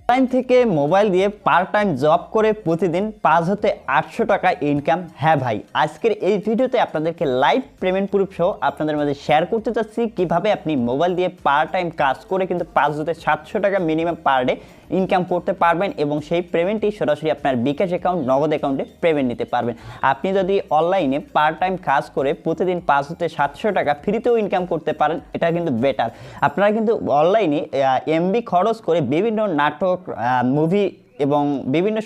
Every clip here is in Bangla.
টাইম থেকে মোবাইল দিয়ে পার্ট টাইম জব করে প্রতিদিন 5 হতে 800 টাকা ইনকাম। হ্যাঁ ভাই, আজকের এই ভিডিওতে আপনাদেরকে লাইভ পেমেন্ট প্রুফ সহ আপনাদের মাঝে শেয়ার করতে চাচ্ছি কিভাবে আপনি মোবাইল দিয়ে পার্ট টাইম কাজ করে কিন্তু 5 হতে 700 টাকা মিনিমাম পার ডে ইনকাম করতে পারবেন এবং সেই পেমেন্টটি সরাসরি আপনার বিকাশ অ্যাকাউন্ট, নগদ অ্যাকাউন্টে পেমেন্ট নিতে পারবেন। আপনি যদি অনলাইনে পার্ট টাইম কাজ করে প্রতিদিন 5 হতে 700 টাকা ফ্রিতেও ইনকাম করতে পারেন, এটা কিন্তু বেটার। আপনারা কিন্তু অনলাইনে এমবি খরচ করে বিভিন্ন নাটক, মুভি এবং বিভিন্ন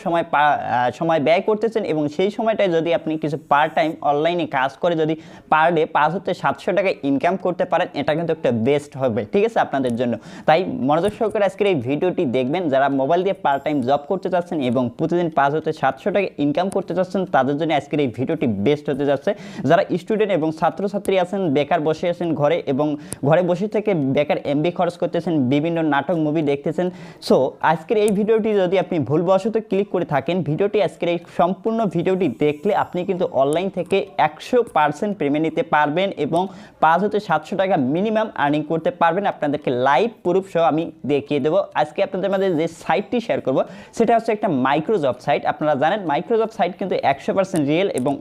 সময় ব্যয় করতেছেন এবং সেই সময়টায় যদি আপনি কিছু পার্ট টাইম অনলাইনে কাজ করে যদি পার ডে 5 হতে 700 টাকা ইনকাম করতে পারেন, এটা কিন্তু একটা বেস্ট হবে, ঠিক আছে, আপনাদের জন্য। তাই মনোযোগ সহকারে আজকের এই ভিডিওটি দেখবেন। যারা মোবাইল দিয়ে পার্ট টাইম জব করতে চাচ্ছেন এবং প্রতিদিন 5 হতে 700 টাকা ইনকাম করতে চাচ্ছেন, তাদের জন্য আজকের এই ভিডিওটি বেস্ট হতে যাচ্ছে। যারা স্টুডেন্ট এবং ছাত্রছাত্রী আছেন, বেকার বসে আছেন ঘরে এবং ঘরে বসে থেকে বেকার এমবি খরচ করতেছেন, বিভিন্ন নাটক মুভি দেখতেছেন, সো আজকের এই ভিডিওটি যদি আপনি ভুলবশত ক্লিক করে থাকেন, ভিডিওটি আজকের এই সম্পূর্ণ ভিডিওটি দেখলে আপনি কিন্তু অনলাইন থেকে 100% পেমেন্ট নিতে পারবেন এবং 5 হতে 700 টাকা মিনিমাম আর্নিং করতে পারবেন। আপনাদেরকে লাইভ প্রুফ সহ আমি দেখিয়ে দেবো। আজকে আপনাদের মাঝে যে সাইটটি শেয়ার করব সেটা হচ্ছে একটা মাইক্রোজব সাইট। আপনারা জানেন মাইক্রোজব সাইট কিন্তু 100% রিয়েল এবং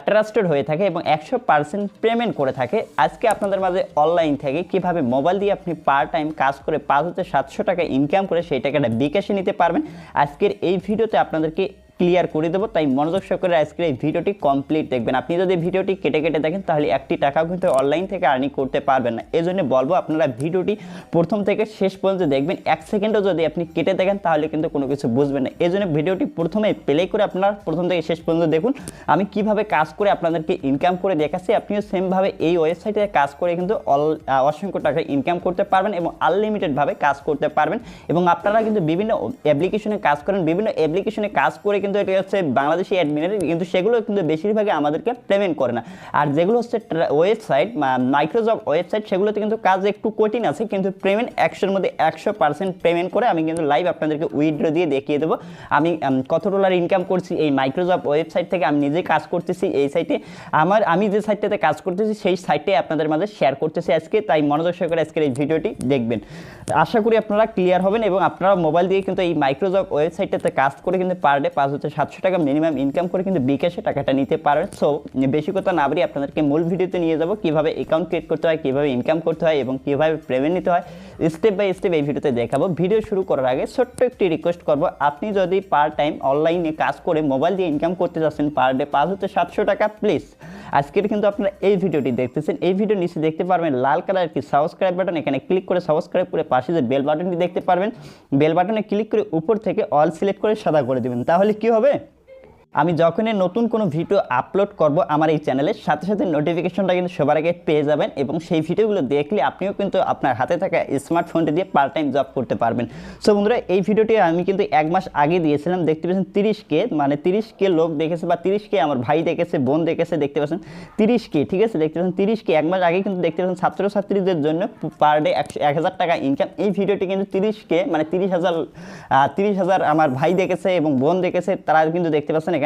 ট্রাস্টেড হয়ে থাকে এবং 100% পেমেন্ট করে থাকে। আজকে আপনাদের মাঝে অনলাইন থেকে কিভাবে মোবাইল দিয়ে আপনি পার্ট টাইম কাজ করে 5 হতে 700 টাকা ইনকাম করে সেই টাকাটা বিকাশে নিতে পারবেন, আজকের এই ভিডিওতে আপনাদেরকে ক্লিয়ার করে দেবো। তাই মনোযোগ সহকারে আজকের এই ভিডিওটি কমপ্লিট দেখবেন। আপনি যদি ভিডিওটি কেটে কেটে দেখেন তাহলে একটি টাকাও কিন্তু অনলাইন থেকে আর্নিং করতে পারবেন না। এই জন্য বলবো আপনারা ভিডিওটি প্রথম থেকে শেষ পর্যন্ত দেখবেন। 1 সেকেন্ডও যদি আপনি কেটে দেখেন তাহলে কিন্তু কোনো কিছু বুঝবেন না। এই জন্য ভিডিওটি প্রথমে প্লে করে আপনারা প্রথম থেকে শেষ পর্যন্ত দেখুন আমি কিভাবে কাজ করে আপনাদেরকে ইনকাম করে দেখাচ্ছি। আপনিও সেমভাবে এই ওয়েবসাইটে কাজ করে কিন্তু অসংখ্য টাকা ইনকাম করতে পারবেন এবং আনলিমিটেডভাবে কাজ করতে পারবেন। এবং আপনারা কিন্তু বিভিন্ন অ্যাপ্লিকেশনে কাজ করেন, বিভিন্ন অ্যাপ্লিকেশনে কাজ করে কিন্তু এটা হচ্ছে বাংলাদেশি অ্যাডমিনের, কিন্তু সেগুলো কিন্তু বেশিরভাগই আমাদেরকে পেমেন্ট করে না। আর যেগুলো হচ্ছে ওয়েবসাইট, মাইক্রোজব ওয়েবসাইট, সেগুলোতে কিন্তু কাজ একটু কঠিন আছে, কিন্তু পেমেন্ট 100-এর মধ্যে 100% পেমেন্ট করে আমি কিন্তু লাইভ আপনাদেরকে উইথড্র দিয়ে দেখিয়ে দেবো আমি কত ডলার ইনকাম করছি এই মাইক্রোজব ওয়েবসাইট থেকে। আমি নিজে কাজ করতেছি এই সাইটে, আমি যে সাইটটাতে কাজ করতেছি সেই সাইটে আপনাদের মাঝে শেয়ার করতেছি আজকে। তাই মনোযোগ সহকারে আজকের এই ভিডিওটি দেখবেন। আশা করি আপনারা ক্লিয়ার হবেন এবং আপনারা মোবাইল দিয়ে কিন্তু এই মাইক্রোজব ওয়েবসাইটটাতে কাজ করে কিন্তু পার ডে 5 হতে 700 টাকা মিনিমাম ইনকাম করে কিন্তু বিকাশে টাকাটা নিতে পারেন। সো বেশি কথা না বাড়িয়ে আপনাদেরকে মূল ভিডিওতে নিয়ে যাব কিভাবে অ্যাকাউন্ট ক্রিয়েট করতে হয়, কিভাবে ইনকাম করতে হয় এবং কিভাবে পেমেন্ট নিতে হয়, স্টেপ বাই স্টেপ এই ভিডিওতে দেখাবো। ভিডিও শুরু করার আগে ছোট্ট একটি রিকোয়েস্ট করব, আপনি যদি পার্ট টাইম অনলাইনে কাজ করে মোবাইল দিয়ে ইনকাম করতে যাচ্ছেন পার ডে 5 হতে 700 টাকা, প্লিজ আজকের কিন্তু আপনারা এই ভিডিওটি দেখতেছেন, এই ভিডিও নিচে দেখতে পারবেন লাল কালার কি সাবস্ক্রাইব বাটন, এখানে ক্লিক করে সাবস্ক্রাইব করে পাশে যে বেল বাটনটি দেখতে পারবেন, বেল বাটনে ক্লিক করে উপর থেকে অল সিলেক্ট করে সাদা করে দেবেন। তাহলে কি হবে, আমি যখনই নতুন কোনো ভিডিও আপলোড করব আমার এই চ্যানেলের সাথে সাথে নোটিফিকেশনটা কিন্তু সবার আগে পেয়ে যাবেন এবং সেই ভিডিওগুলো দেখলে আপনিও কিন্তু আপনার হাতে থাকা স্মার্টফোনটি দিয়ে পার্ট টাইম জব করতে পারবেন। সো বন্ধুরা, এই ভিডিওটি আমি কিন্তু 1 মাস আগে দিয়েছিলাম, দেখতে পাচ্ছেন 30K, মানে 30K লোক দেখেছে বা 30K আমার ভাই দেখেছে, বোন দেখেছে, দেখতে পাচ্ছেন 30K, ঠিক আছে, দেখতে পাচ্ছেন 30K 1 মাস আগে কিন্তু দেখতে পাচ্ছেন ছাত্রছাত্রীদের জন্য পার ডে 1000 টাকা ইনকাম। এই ভিডিওটি কিন্তু 30K মানে 30,000 আমার ভাই দেখেছে এবং বোন দেখেছে, তারা কিন্তু দেখতে পাচ্ছেন এখানে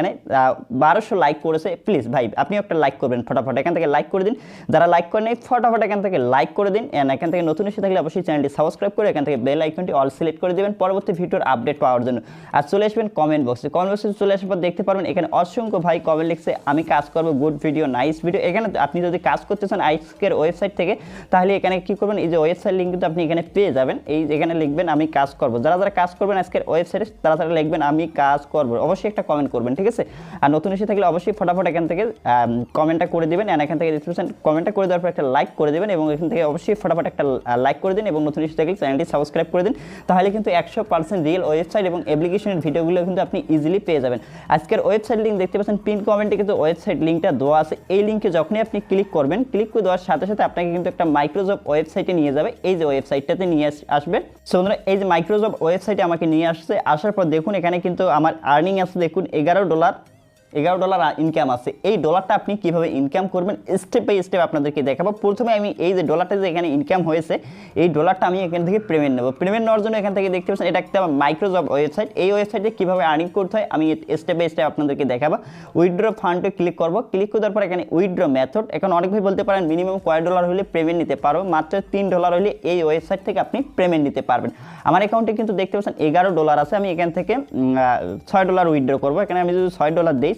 1200 লাইক করেছে। প্লিজ ভাই আপনি একটা লাইক করবেন, ফটাফট এখান থেকে লাইক করে দিন। যারা লাইক করেন ফটাফট এখান থেকে লাইক করে দিন। এখান থেকে নতুন এসে থাকলে অবশ্যই চ্যানেলটি সাবস্ক্রাইব করে এখান থেকে বেল আইকনটি অল সিলেক্ট করে দেবেন পরবর্তী ভিডিওর আপডেট পাওয়ার জন্য। আর চলে আসবেন কমেন্ট বক্সে, চলে আসার পর দেখতে পারবেন এখানে অসংখ্য ভাই কমেন্ট লিখছে আমি কাজ করবো, গুড ভিডিও, নাইস ভিডিও। এখানে আপনি যদি কাজ করতে চান আজকের ওয়েবসাইট থেকে, তাহলে এখানে কি করবেন, এই যে ওয়েবসাইট লিঙ্ক কিন্তু আপনি এখানে পেয়ে যাবেন। এই এখানে লিখবেন আমি কাজ করবো। যারা যারা কাজ করবেন আজকের ওয়েবসাইটে তারা লিখবেন আমি কাজ করবো, অবশ্যই একটা কমেন্ট করবেন, ঠিক আছে। আর নতুন এসে থাকলে অবশ্যই ফটাফট এখান থেকে কমেন্টটা করে দেবেন, এখান থেকে ডিসক্রিপশন কমেন্টটা করে দেওয়ার পর একটা লাইক করে দেবেন এবং এখান থেকে অবশ্যই ফটাফট একটা লাইক করে দিন এবং নতুন এসে থাকলে চ্যানেলটি সাবস্ক্রাইব করে দিন। তাহলে কিন্তু 100% রিয়েল ওয়েবসাইট এবং অ্যাপ্লিকেশনের ভিডিওগুলো কিন্তু আপনি ইজিলি পেয়ে যাবেন। আজকের ওয়েবসাইট লিঙ্ক দেখতে পাচ্ছেন পিন কমেন্টে কিন্তু ওয়েবসাইট লিঙ্কটা দেওয়া আছে। এই লিঙ্কে যখনই আপনি ক্লিক করবেন, ক্লিক করে দেওয়ার সাথে সাথে আপনাকে কিন্তু একটা মাইক্রোজব ওয়েবসাইটে নিয়ে যাবে। এই যে ওয়েবসাইটটাতে নিয়ে আসবে। সো বন্ধুরা, এই যে মাইক্রোজব ওয়েবসাইটে আমাকে নিয়ে আসছে, আসার পর দেখুন এখানে কিন্তু আমার আর্নিং আছে, দেখুন $11 $11 ইনকাম আছে। এই ডলারটা আপনি কিভাবে ইনকাম করবেন স্টেপ বাই স্টেপ আপনাদেরকে দেখাবো। প্রথমে আমি এই যে ডলারটা যে এখানে ইনকাম হয়েছে এই ডলারটা আমি এখান থেকে পেমেন্ট নেব। পেমেন্ট নেওয়ার জন্য এখান থেকে দেখতে পাচ্ছেন এটা একটা মাইক্রোজব ওয়েবসাইট। এই ওয়েবসাইটে কীভাবে আর্নিং করতে হয় আমি স্টেপ বাই স্টেপ আপনাদেরকে দেখাবো। উইথড্র ফান্ডে ক্লিক করব, ক্লিক করার পর এখানে উইথড্র মেথড। এখন অনেক ভাই বলতে পারেন মিনিমাম কয় ডলার হলে পেমেন্ট নিতে পারো? মাত্র $3 হলে এই ওয়েবসাইট থেকে আপনি পেমেন্ট নিতে পারবেন। আমার অ্যাকাউন্টে কিন্তু দেখতে পাচ্ছেন $11 আছে। আমি এখান থেকে $6 উইথড্র করবো। এখানে আমি যদি $6 দিই,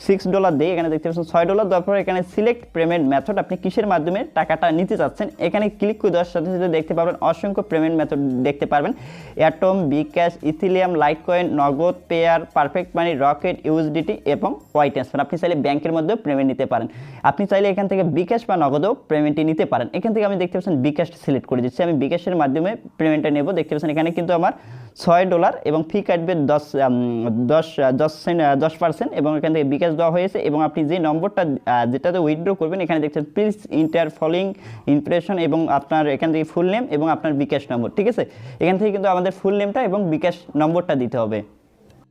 $6 দিই, এখানে দেখতে পাচ্ছেন $6 দেওয়ার পর এখানে সিলেক্ট পেমেন্ট মেথড, আপনি কিসের মাধ্যমে টাকাটা নিতে চাচ্ছেন এখানে ক্লিক করে দেওয়ার সাথে সাথে দেখতে পারবেন অসংখ্য পেমেন্ট মেথড দেখতে পারবেন। অ্যাটম, বিকাশ, ইথিলিয়াম, লাইটকয়েন, নগদ, পেয়ার, পারফেক্ট মানি, রকেট, ইউএসডিটি এবং ওয়াই ট্রান্সফার। আপনি চাইলে ব্যাংকের মধ্যেও পেমেন্ট নিতে পারেন। আপনি চাইলে এখান থেকে বিকাশ বা নগদেও পেমেন্টটি নিতে পারেন। এখান থেকে আমি দেখতে পাচ্ছেন বিকাশ সিলেক্ট করে দিচ্ছি, আমি বিকাশের মাধ্যমে পেমেন্টটা নেব। দেখতে পাচ্ছেন এখানে কিন্তু আমার $6 এবং ফি কাটবে 10% এবং এখান থেকে বিকাশ দেওয়া হয়েছে। এবং আপনি যে নম্বরটা যেটাতে উইথড্র করবেন এখানে দেখছেন প্লিজ ইন্টার ফলোইং ইমপ্রেশন এবং আপনার এখান থেকে ফুল নেম এবং আপনার বিকাশ নম্বর। ঠিক আছে, এখান থেকে কিন্তু আমাদের ফুল নেমটা এবং বিকাশ নম্বরটা দিতে হবে।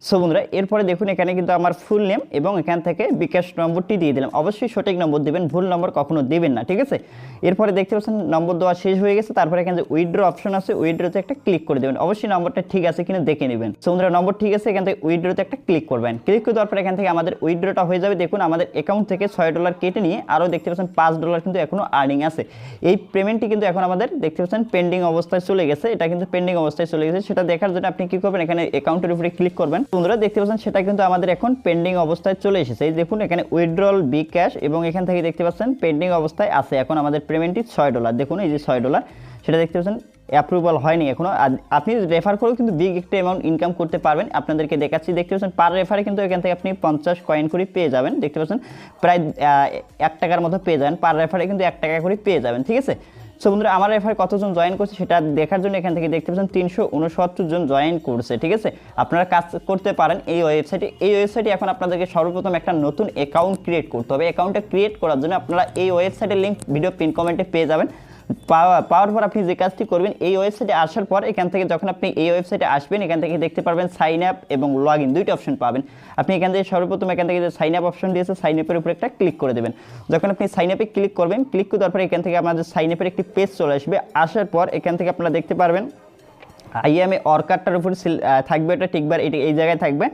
সো বন্ধুরা এরপরে দেখুন এখানে কিন্তু আমার ফুল নেম এবং এখান থেকে বিকাশ নম্বরটি দিয়ে দিলাম। অবশ্যই সঠিক নম্বর দেবেন, ভুল নম্বর কখনো দেবেন না। ঠিক আছে, এরপরে দেখতে পাচ্ছেন নম্বর দেওয়া শেষ হয়ে গেছে। তারপরে এখানে যে উইথড্র অপশন আছে উইথড্রতে একটা ক্লিক করে দেবেন। অবশ্যই নম্বরটা ঠিক আছে কিনা দেখে নেবেন। সো বন্ধুরা নম্বর ঠিক আছে, এখান থেকে উইথড্রতে একটা ক্লিক করবেন। ক্লিক করে দেওয়ার পর এখান থেকে আমাদের উইথড্রটা হয়ে যাবে। দেখুন আমাদের অ্যাকাউন্ট থেকে $6 কেটে নিয়ে আরও দেখতে পাচ্ছেন $5 কিন্তু এখনও আর্নিং আছে। এই পেমেন্টটি কিন্তু এখন আমাদের দেখতে পাচ্ছেন পেন্ডিং অবস্থায় চলে গেছে। এটা কিন্তু পেন্ডিং অবস্থায় চলে গেছে। সেটা দেখার জন্য আপনি কি করবেন, এখানে অ্যাকাউন্টের উপরে ক্লিক করবেন। বন্ধুরা দেখতে পাচ্ছেন সেটা কিন্তু আমাদের এখন পেন্ডিং অবস্থায় চলে এসেছে। এই দেখুন এখানে উইথড্রল, বিকাশ এবং এখান থেকে দেখতে পাচ্ছেন পেন্ডিং অবস্থায় আছে। এখন আমাদের পেমেন্টটি $6। দেখুন এই যে $6 সেটা দেখতে পাচ্ছেন অ্যাপ্রুভাল হয়নি এখনও। আপনি রেফার করেও কিন্তু বিগ একটা অ্যামাউন্ট ইনকাম করতে পারবেন। আপনাদেরকে দেখাচ্ছি, দেখতে পাচ্ছেন পার রেফারে কিন্তু এখান থেকে আপনি 50 কয়েন করে পেয়ে যাবেন। দেখতে পাচ্ছেন প্রায় $1 মতো পেয়ে যাবেন। পার রেফারে কিন্তু $1 করে পেয়ে যাবেন। ঠিক আছে, সো বন্ধুরা আমার রেফারে কতজন জয়েন করছে সেটা দেখার জন্য এখান থেকে দেখতে পাচ্ছেন 369 জন জয়েন করছে। ঠিক আছে, আপনারা কাজ করতে পারেন এই ওয়েবসাইটে। এই ওয়েবসাইটে এখন আপনাদেরকে সর্বপ্রথম একটা নতুন অ্যাকাউন্ট ক্রিয়েট করতে হবে। অ্যাকাউন্টটা ক্রিয়েট করার জন্য আপনারা এই ওয়েবসাইটের লিঙ্ক ভিডিও পিন কমেন্টে পেয়ে যাবেন। পাওয়ার পর আপনি যে কাজটি করবেন এই ওয়েবসাইটে আসার পর এখান থেকে যখন আপনি এই ওয়েবসাইটে আসবেন এখান থেকে দেখতে পারবেন সাইন আপ এবং লগ ইন, দুইটা অপশন পাবেন। আপনি এখান থেকে সর্বপ্রথম এখান থেকে যে সাইন আপ অপশন দিয়েছে সাইন আপের উপরে একটা ক্লিক করে দেবেন। যখন আপনি সাইন আপে ক্লিক করবেন, ক্লিক করে দেওয়ার পর এখান থেকে আমাদের সাইন আপের একটি পেজ চলে আসবে। আসার পর এখান থেকে আপনারা দেখতে পারবেন আইএমএ অর্কারটার উপরে থাকবে এটা টিকবার, এটি এই জায়গায় থাকবে।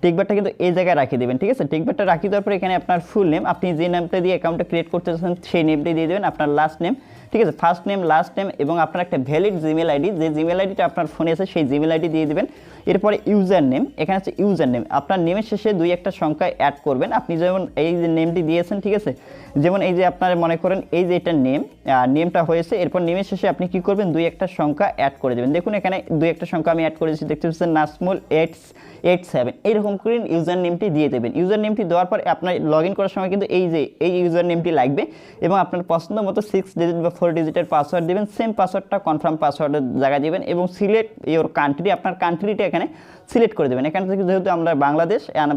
টিকবারটা কিন্তু এই জায়গায় রাখিয়ে দেবেন। ঠিক আছে, টিকবারটা রাখিয়ে দেওয়ার পর এখানে আপনার ফুল নেম, আপনি যে নামটা দিয়ে অ্যাকাউন্টটা ক্রিয়েট করতে চাচ্ছেন সেই নেমটাই দিয়ে দেবেন। আপনার লাস্ট নেম, ঠিক আছে, ফার্স্ট নেম, লাস্ট নেম এবং আপনার একটা ভ্যালিড জিমেল আইডি, যে জিমেল আইডিটা আপনার ফোনে আছে সেই জিমেল আইডি দিয়ে দেবেন। এরপরে ইউজার নেম, এখানে হচ্ছে ইউজার নেম, আপনার নেমের শেষে 2-1টা সংখ্যা অ্যাড করবেন। আপনি যেমন এই যে নেমটি দিয়েছেন, ঠিক আছে, যেমন এই যে আপনারা মনে করেন এই যে এটা নেমটা হয়েছে, এরপর নেমের শেষে আপনি কি করবেন 2-1টা সংখ্যা অ্যাড করে দেবেন। দেখুন এখানে 2-1টা সংখ্যা আমি অ্যাড করেছি, দেখতে পাচ্ছেন নাসমুল 887, এইরকম করে ইউজার নেমটি দিয়ে দেবেন। ইউজার নেমটি দেওয়ার পর আপনার লগ ইন করার সময় কিন্তু এই ইউজার নেমটি লাগবে এবং আপনার পছন্দ মতো 6 ডিজিট বা 4 ডিজিটের পাসওয়ার্ড দেবেন। সেম পাসওয়ার্ডটা কনফার্ম পাসওয়ার্ডের জায়গায় দেবেন এবং সিলেক্ট ইওর কান্ট্রি, আপনার কান্ট্রিটা এখানে সিলেক্ট করে দেবেন। এখান থেকে যেহেতু আমরা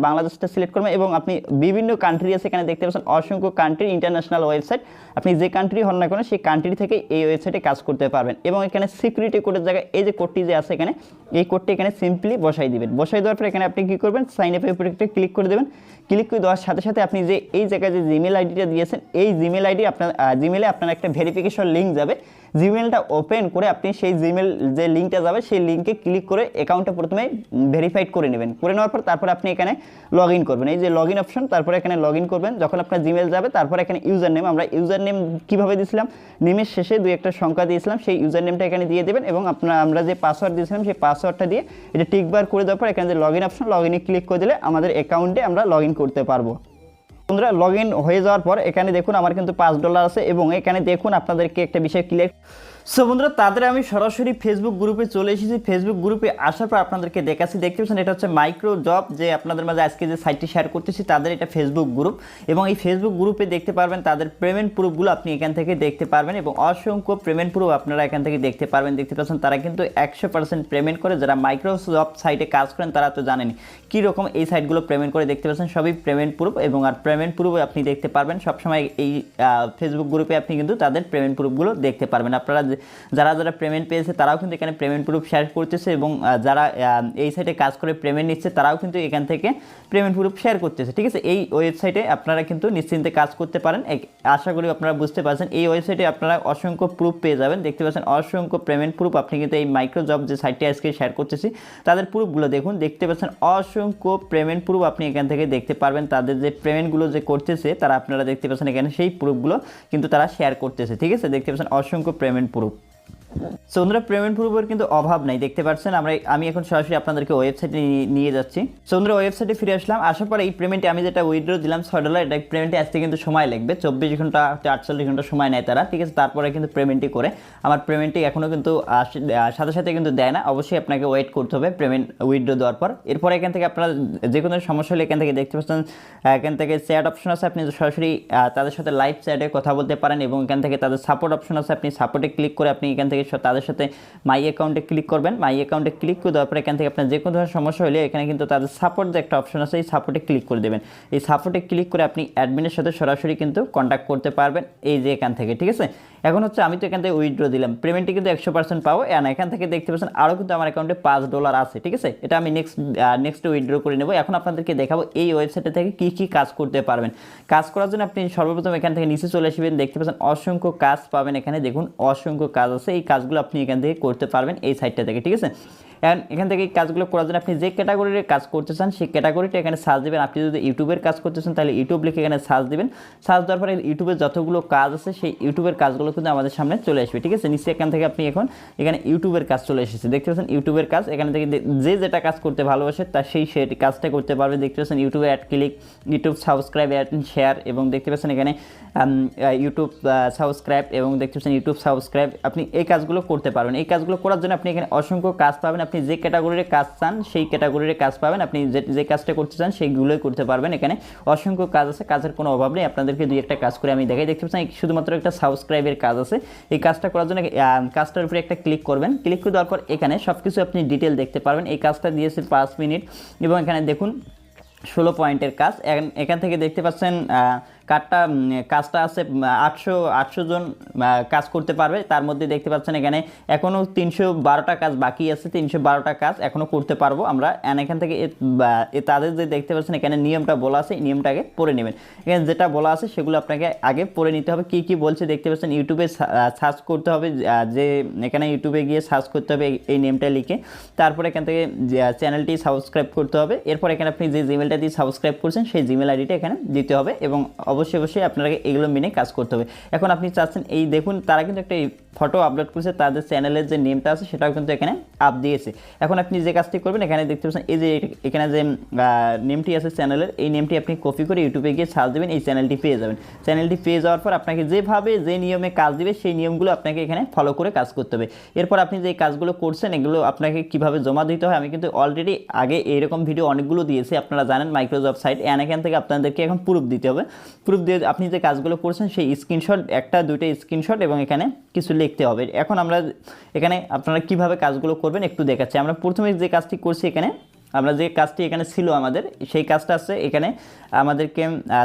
বাংলাদেশটা সিলেক্ট করবেন এবং আপনি বিভিন্ন কান্ট্রি আছে, এখানে দেখতে পাচ্ছেন অসংখ্য কান্ট্রি, ইন্টারন্যাশনাল ওয়েবসাইট, আপনি যে কান্ট্রি হন না কেন সেই কান্ট্রি থেকে এই ওয়েবসাইটে কাজ করতে পারবেন। এবং এখানে সিকিউরিটি কোডের জায়গায় এই যে কোডটি যে আছে এখানে, এই কোডটি এখানে সিম্পলি বসাই দিবেন। বসাই দেওয়ার পর এখানে আপনি কী করবেন, সাইন আপের উপরে একটা ক্লিক করে দেবেন। ক্লিক করে দেওয়ার সাথে সাথে আপনি যে এই জায়গায় যে জিমেল আইডিটা দিয়েছেন এই জিমেল আইডি আপনার জিমেলে আপনার একটা ভেরিফিকেশন লিঙ্ক যাবে। জিমেলটা ওপেন করে আপনি সেই জিমেল যে লিঙ্কটা যাবে সেই লিঙ্কে ক্লিক করে অ্যাকাউন্টটা প্রথমে ভেরিফাইড করে নেবেন। করে নেওয়ার পর তারপর আপনি এখানে লগ ইন করবেন, এই যে লগ ইন অপশন, তারপরে এখানে লগ ইন করবেন। যখন আপনার জিমেল যাবে তারপর এখানে ইউজার নেম, আমরা ইউজার নেম কীভাবে দিয়েছিলাম, নেমের শেষে 2-1টা সংখ্যা দিয়েছিলাম, সেই ইউজার নেমটা এখানে দিয়ে দেবেন এবং আমরা যে পাসওয়ার্ড দিয়েছিলাম সেই পাসওয়ার্ডটা দিয়ে এটা টিকবার করে দেওয়ার পর এখানে যে লগ ইন অপশন, লগ ইনে ক্লিক করে দিলে আমাদের অ্যাকাউন্টে আমরা লগ ইন করতে পারবো। বন্ধুরা লগ ইন হয়ে যাওয়ার পর এখানে দেখুন আমার কিন্তু $5 আছে এবং এখানে দেখুন আপনাদেরকে একটা বিষয় ক্লিয়ার। সো বন্ধুরা তাদের আমি সরাসরি ফেসবুক গ্রুপে চলে এসেছি। ফেসবুক গ্রুপে আসার পর আপনাদেরকে দেখাচ্ছি, দেখতে পাচ্ছেন এটা হচ্ছে মাইক্রো জব, যে আপনাদের মাঝে আজকে যে সাইটটি শেয়ার করতেছি তাদের এটা ফেসবুক গ্রুপ। এবং এই ফেসবুক গ্রুপে দেখতে পারবেন তাদের পেমেন্ট প্রুফগুলো আপনি এখান থেকে দেখতে পারবেন এবং অসংখ্য পেমেন্ট প্রুফ আপনারা এখান থেকে দেখতে পারবেন। দেখতে পাচ্ছেন তারা কিন্তু 100% পেমেন্ট করে। যারা মাইক্রো জব সাইটে কাজ করেন তারা তো জানেনি কীরকম এই সাইটগুলো পেমেন্ট করে। দেখতে পাচ্ছেন সবই পেমেন্ট প্রুফ এবং আর পেমেন্ট প্রুফ আপনি দেখতে পারবেন সবসময় এই ফেসবুক গ্রুপে। আপনি কিন্তু তাদের পেমেন্ট প্রুফগুলো দেখতে পারবেন। আপনারা যারা যারা পেমেন্ট পেয়েছে তারাও কিন্তু এখানে পেমেন্ট প্রুফ শেয়ার করতেছে এবং যারা এই সাইটে কাজ করে পেমেন্ট নিচ্ছে তারাও কিন্তু এখান থেকে পেমেন্ট প্রুফ শেয়ার করতেছে। ঠিক আছে, এই ওয়েবসাইটে আপনারা কিন্তু নিশ্চিন্তে কাজ করতে পারেন। আশা করি আপনারা বুঝতে পারছেন। এই ওয়েবসাইটে আপনারা অসংখ্য প্রুফ পেয়ে যাবেন, দেখতে পাচ্ছেন অসংখ্য পেমেন্ট প্রুফ। আপনি কিন্তু এই মাইক্রোজব যে সাইটটি আজকে শেয়ার করতেছি তাদের প্রুফগুলো দেখুন, দেখতে পাচ্ছেন অসংখ্য পেমেন্ট প্রুফ আপনি এখান থেকে দেখতে পারবেন। তাদের যে পেমেন্টগুলো যে করতেছে তারা আপনারা দেখতে পাচ্ছেন এখানে সেই প্রুফগুলো কিন্তু তারা শেয়ার করতেছে। ঠিক আছে, দেখতে পাচ্ছেন অসংখ্য পেমেন্ট প্রুফ। সো বন্ধুরা, পেমেন্ট প্রুফের কিন্তু অভাব নাই, দেখতে পাচ্ছেন। আমি এখন সরাসরি আপনাদেরকে ওয়েবসাইটে নিয়ে যাচ্ছি। সো বন্ধুরা, ওয়েবসাইটে ফিরে আসলাম। আসার পরে এই পেমেন্টে আমি যেটা উইথড্র দিলাম $6, এটা পেমেন্টে আসতে কিন্তু সময় লাগবে 24 ঘন্টা 48 ঘন্টা সময় নেয় তারা। ঠিক আছে, তারপরে কিন্তু পেমেন্টই করে। আমার পেমেন্টটি এখনও কিন্তু সাথে সাথে কিন্তু দেয় না, অবশ্যই আপনাকে ওয়েট করতে হবে পেমেন্ট উইথড্র দেওয়ার পর। এরপরে এখান থেকে আপনারা যে কোনো সমস্যা হলে এখান থেকে দেখতে পাচ্ছেন এখান থেকে চ্যাট অপশন আছে, আপনি সরাসরি তাদের সাথে লাইভ চ্যাটে কথা বলতে পারেন এবং এখান থেকে তাদের সাপোর্ট অপশন আছে, আপনি সাপোর্টে ক্লিক করে আপনি এখান থেকে তাদের সাথে মাই অ্যাকাউন্টে ক্লিক করবেন। মাই অ্যাকাউন্টে ক্লিক করে দেওয়ার পরে এখান থেকে আপনার যে কোনো ধরনের সমস্যা হলে এখানে কিন্তু তাদের সাপোর্ট যে একটা অপশন আছে এই সাপোর্টে ক্লিক করে দেবেন। এই সাপোর্টে ক্লিক করে আপনি অ্যাডমিনের সাথে সরাসরি কিন্তু কন্ট্যাক্ট করতে পারবেন এই যে এখান থেকে। ঠিক আছে, এখন হচ্ছে আমি তো এখান থেকে উইথড্র দিলাম, পেমেন্টটি কিন্তু 100% পাবো। এখান থেকে দেখতে পাচ্ছেন আরও কিন্তু আমার অ্যাকাউন্টে $5 আছে। ঠিক আছে, এটা আমি নেক্সট উইথড্র করে নেব। এখন আপনাদেরকে দেখাবো এই ওয়েবসাইটে থেকে কী কাজ করতে পারবেন। কাজ করার জন্য আপনি সর্বপ্রথম এখান থেকে নিচে চলে আসবেন, দেখতে পাচ্ছেন অসংখ্য কাজ পাবেন। এখানে দেখুন অসংখ্য কাজ আছে, এই কাজগুলো আপনি এখান থেকে করতে পারবেন এই সাইটটা থেকে। ঠিক আছে, এখান থেকে এই কাজগুলো করার জন্য আপনি যে ক্যাটাগরির কাজ করতে চান সেই ক্যাটাগরিটা এখানে সার্চ দেবেন। আপনি যদি ইউটিউবের কাজ করতে চান তাহলে ইউটিউব লিখে এখানে সার্চ দেবেন। সার্চ দেওয়ার পরে ইউটিউবের যতগুলো কাজ আছে সেই ইউটিউবের কাজগুলো কিন্তু আমাদের সামনে চলে আসবে। ঠিক আছে, নিচে এখান থেকে আপনি এখানে ইউটিউবের কাজ চলে এসেছে, দেখতে পাচ্ছেন ইউটিউবের কাজ। এখান থেকে যে যেটা কাজ করতে ভালোবাসে তার সেই কাজটা করতে পারবে। দেখতে পাচ্ছেন ইউটিউবে add click, YouTube subscribe, add share এবং দেখতে পাচ্ছেন এখানে ইউটিউব সাবস্ক্রাইব এবং দেখতে পাচ্ছেন ইউটিউব সাবস্ক্রাইব। আপনি এই কাজগুলো করতে পারবেন। এই কাজগুলো করার জন্য আপনি এখানে অসংখ্য কাজ পাবেন। আপনি যে ক্যাটাগরির কাজ চান সেই ক্যাটাগরির কাজ পাবেন। আপনি যে কাজটা করতে চান সেইগুলোই করতে পারবেন। এখানে অসংখ্য কাজ আছে, কাজের কোনো অভাব নেই। আপনাদেরকে দুই একটা কাজ করে আমি দেখাই। দেখতে পাচ্ছেন শুধুমাত্র একটা সাবস্ক্রাইবের কাজ আছে। এই কাজটা করার জন্য কাজটার উপরে একটা ক্লিক করবেন। ক্লিক করে দেওয়ার পর এখানে সব কিছু আপনি ডিটেল দেখতে পারবেন। এই কাজটা দিয়েছে 5 মিনিট এবং এখানে দেখুন 16 পয়েন্টের কাজ। এখান থেকে দেখতে পাচ্ছেন কাজটা আছে 800 জন কাজ করতে পারবে। তার মধ্যে দেখতে পাচ্ছেন এখানে এখনও 312টা কাজ বাকি আছে, 312টা কাজ এখনও করতে পারবো আমরা। এখান থেকে তাদের যে দেখতে পাচ্ছেন এখানে নিয়মটা বলা আছে, এই নিয়মটাকে পড়ে নেবেন। এখানে যেটা বলা আছে সেগুলো আপনাকে আগে পড়ে নিতে হবে। কি বলছে দেখতে পাচ্ছেন, ইউটিউবে সার্চ করতে হবে, যে এখানে ইউটিউবে গিয়ে সার্চ করতে হবে এই নেমটা লিখে। তারপরে এখান থেকে চ্যানেলটি সাবস্ক্রাইব করতে হবে। এরপর এখানে আপনি যে জিমেলটা দিয়ে সাবস্ক্রাইব করছেন সেই জিমেল আইডিটা এখানে দিতে হবে এবং অবশ্যই আপনাকে এগুলো মেনে কাজ করতে হবে। এখন আপনি চাচ্ছেন এই দেখুন তারা কিন্তু একটা ফটো আপলোড করেছে, তাদের চ্যানেলের যে নেমটা আছে সেটাও কিন্তু এখানে আপ দিয়েছে। এখন আপনি যে কাজটি করবেন এখানে দেখতে পাচ্ছেন এই যে এখানে যে নেমটি আছে চ্যানেলের, এই নেমটি আপনি কপি করে ইউটিউবে গিয়ে সার্চ দেবেন, এই চ্যানেলটি পেয়ে যাবেন। চ্যানেলটি পেয়ে যাওয়ার পর আপনাকে যেভাবে যে নিয়মে কাজ দিবে সেই নিয়মগুলো আপনাকে এখানে ফলো করে কাজ করতে হবে। এরপর আপনি যে কাজগুলো করছেন এগুলো আপনাকে কিভাবে জমা দিতে হয় আমি কিন্তু অলরেডি আগে এইরকম ভিডিও অনেকগুলো দিয়েছি, আপনারা জানেন মাইক্রোজব সাইট। এখান থেকে আপনাদেরকে এখন প্রুফ দিতে হবে। প্রুফ দিয়ে আপনি যে কাজগুলো করছেন সেই স্ক্রিনশট, একটা দুইটা স্ক্রিনশট এবং এখানে কিছু লিখতে হবে। এখন আমরা এখানে আপনারা কিভাবে কাজগুলো করবেন একটু দেখাচ্ছি। আমরা প্রথমে যে কাজটি করছি এখানে, আমরা যে কাজটি এখানে ছিল আমাদের সেই কাজটা আছে এখানে আমাদেরকে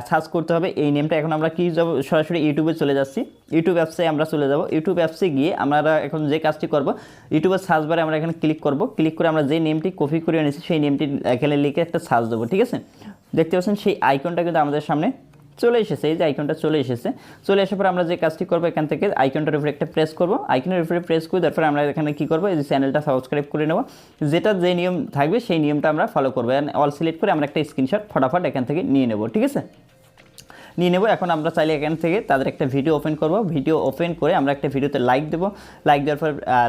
সার্চ করতে হবে এই নেমটা। এখন আমরা কি যাব, সরাসরি ইউটিউবে চলে যাচ্ছি। ইউটিউব অ্যাপসে আমরা চলে যাব। ইউটিউব অ্যাপসে গিয়ে আমরা এখন যে কাজটি করব, ইউটিউবের সার্চ বারে আমরা এখানে ক্লিক করব। ক্লিক করে আমরা যে নেমটি কপি করে এনেছি সেই নেমটি এখানে লিখে একটা সার্চ দেবো। ঠিক আছে, দেখতে পাচ্ছেন সেই আইকনটা কিন্তু আমাদের সামনে চলে এসেছে। এই যে আইকনটা চলে এসেছে। চলে আসার পর আমরা যে কাজটি করবো এখান থেকে আইকনটার উপরে একটা প্রেস করবো। আইকনের উপরে প্রেস করে তারপরে আমরা এখানে কী করবো, এই যে চ্যানেলটা সাবস্ক্রাইব করে নেবো। যেটা যে নিয়ম থাকবে সেই নিয়মটা আমরা ফলো করবো। অল সিলেক্ট করে আমরা একটা স্ক্রিনশট ফটাফট এখান থেকে নিয়ে নেবো। ঠিক আছে, নিয়ে নেব। এখন আমরা চাইলে এখান থেকে তাদের একটা ভিডিও ওপেন করব। ভিডিও ওপেন করে আমরা একটা ভিডিওতে লাইক দেবো।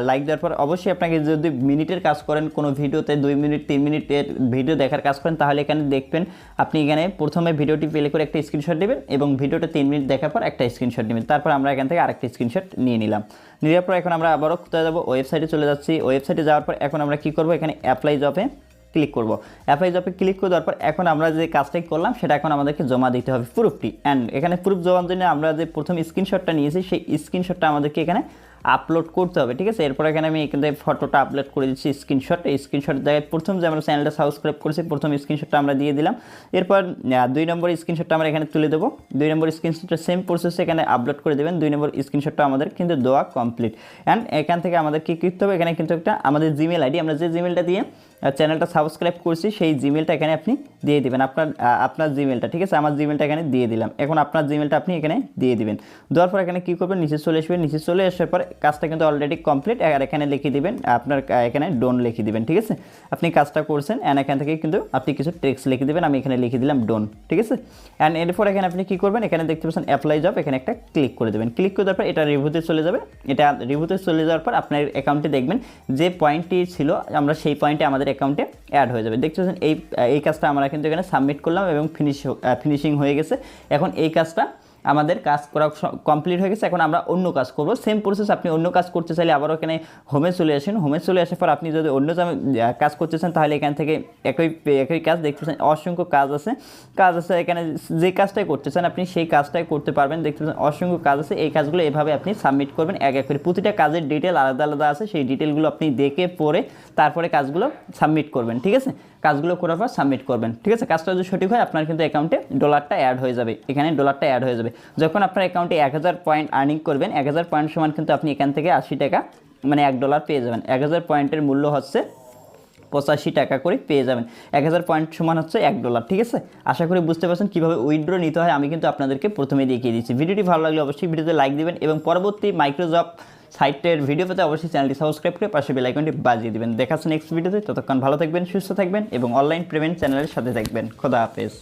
লাইক দেওয়ার পর অবশ্যই আপনাকে যদি মিনিটের কাজ করেন, কোনো ভিডিওতে 2 মিনিট 3 মিনিটের ভিডিও দেখার কাজ করেন, তাহলে এখানে দেখবেন আপনি এখানে প্রথমে ভিডিওটি প্লে করে একটা স্ক্রিনশট দেবেন এবং ভিডিওটা 3 মিনিট দেখার পর একটা স্ক্রিনশট নেবেন। তারপর আমরা এখান থেকে আরেকটা স্ক্রিনশট নিয়ে নিলাম। নেওয়ার পর এখন আমরা আবারও কোথায় যাবো, ওয়েবসাইটে চলে যাচ্ছি। ওয়েবসাইটে যাওয়ার পর এখন আমরা কী করবো, এখানে অ্যাপ্লাই জবে ক্লিক করব। অ্যাপ্লাই জবে ক্লিক করে দেওয়ার পর এখন আমরা যে কাজটাই করলাম সেটা এখন আমাদেরকে জমা দিতে হবে প্রুফটি। অ্যান্ড এখানে প্রুফ জমার জন্য আমরা যে প্রথম স্ক্রিনশটটা নিয়েছি সেই স্ক্রিনশটটা আমাদেরকে এখানে আপলোড করতে হবে, ঠিক আছে। এরপর এখানে আমি এখান থেকে ফটোটা আপলোড করে দিচ্ছি স্ক্রিনশট। এই স্ক্রিনশট জায়গায় প্রথম যে আমরা চ্যানেলটা সাবস্ক্রাইব করেছি প্রথম স্ক্রিনশটটা আমরা দিয়ে দিলাম। এরপর 2 নম্বর স্ক্রিনশটটা আমরা এখানে তুলে দেবো। 2 নম্বর স্ক্রিনশটটা সেম প্রসেসে এখানে আপলোড করে দেবেন। 2 নম্বর স্ক্রিনশটটা আমাদের কিন্তু দেওয়া কমপ্লিট। অ্যান্ড এখান থেকে আমাদের কী করতে হবে, এখানে কিন্তু একটা আমাদের জিমেল আইডি, আমরা যে জিমেলটা দিয়ে চ্যানেলটা সাবস্ক্রাইব করছি সেই জিমেলটা এখানে আপনি দিয়ে দিবেন, আপনার জিমেলটা, ঠিক আছে। আমার জিমেলটা এখানে দিয়ে দিলাম। এখন আপনার জিমেলটা আপনি এখানে দিয়ে দিবেন। দেওয়ার পর এখানে কী করবেন, নিচে চলে আসবেন। নিচে চলে আসার পর কাজটা কিন্তু অলরেডি কমপ্লিট। আর এখানে লিখে দিবেন আপনার এখানে ডোন লিখে দিবেন, ঠিক আছে। আপনি কাজটা করছেন অ্যান্ড এখান থেকে কিন্তু আপনি কিছু টেক্সট লিখে দেবেন। আমি এখানে লিখে দিলাম ডোন, ঠিক আছে। অ্যান্ড এরপর এখানে আপনি কী করবেন, এখানে দেখতে পাচ্ছেন অ্যাপ্লাই জব, এখানে একটা ক্লিক করে দেবেন। ক্লিক করে দেওয়ার পর এটা রিভিউতে চলে যাবে। এটা রিভিউতে চলে যাওয়ার পর আপনার অ্যাকাউন্টে দেখবেন যে পয়েন্টটি ছিল আমরা সেই পয়েন্টে আমাদের অ্যাকাউন্টে অ্যাড হয়ে যাবে। দেখতে পাচ্ছেন এই কাজটা আমরা কিন্তু এখানে সাবমিট করলাম এবং ফিনিশিং হয়ে গেছে। এখন এই কাজটা আমাদের কাজ করা কমপ্লিট হয়ে গেছে। এখন আমরা অন্য কাজ করব। সেম প্রসেস, আপনি অন্য কাজ করতে চাইলে আবারও এখানে হোমে চলে আসেন। হোমে চলে আসার পর আপনি যদি অন্য কাজ করতে চান তাহলে এখান থেকে একই কাজ দেখতেছেন, অসংখ্য কাজ আছে এখানে। যে কাজটাই করতে চান আপনি সেই কাজটাই করতে পারবেন। দেখতে পাচ্ছেন অসংখ্য কাজ আছে। এই কাজগুলো এভাবে আপনি সাবমিট করবেন এক এক করে। প্রতিটা কাজের ডিটেল আলাদা আলাদা আছে, সেই ডিটেলগুলো আপনি দেখে পড়ে তারপরে কাজগুলো সাবমিট করবেন, ঠিক আছে। কাজগুলো করার পর সাবমিট করবেন, ঠিক আছে। কাজটা যদি সঠিক হয় আপনার কিন্তু অ্যাকাউন্টে ডলারটা অ্যাড হয়ে যাবে। এখানে ডলারটা অ্যাড হয়ে যাবে যখন আপনার অ্যাকাউন্টে 1000 পয়েন্ট আর্নিং করবেন। 1000 পয়েন্ট সমান কিন্তু আপনি এখান থেকে 80 টাকা মানে $1 পেয়ে যাবেন। 1000 পয়েন্টের মূল্য হচ্ছে 85 টাকা করে পেয়ে যাবেন। 1000 পয়েন্ট সমান হচ্ছে $1, ঠিক আছে। আশা করি বুঝতে পারছেন কীভাবে উইথড্র নিতে হয়। আমি কিন্তু আপনাদেরকে প্রথমে দেখিয়ে দিচ্ছি। ভিডিওটি ভালো লাগলে অবশ্যই ভিডিওতে লাইক দিবেন এবং পরবর্তী মাইক্রোজব সাইটের ভিডিও পেতে অবশ্যই চ্যানেলটি সাবস্ক্রাইব করে পাশে বেল আইকনটি বাজিয়ে দিবেন। দেখা হচ্ছে নেক্সট ভিডিওতে। ততক্ষণ ভালো থাকবেন, সুস্থ থাকবেন এবং অনলাইন পেমেন্ট চ্যানেলের সাথে থাকবেন। খোদা হাফেজ।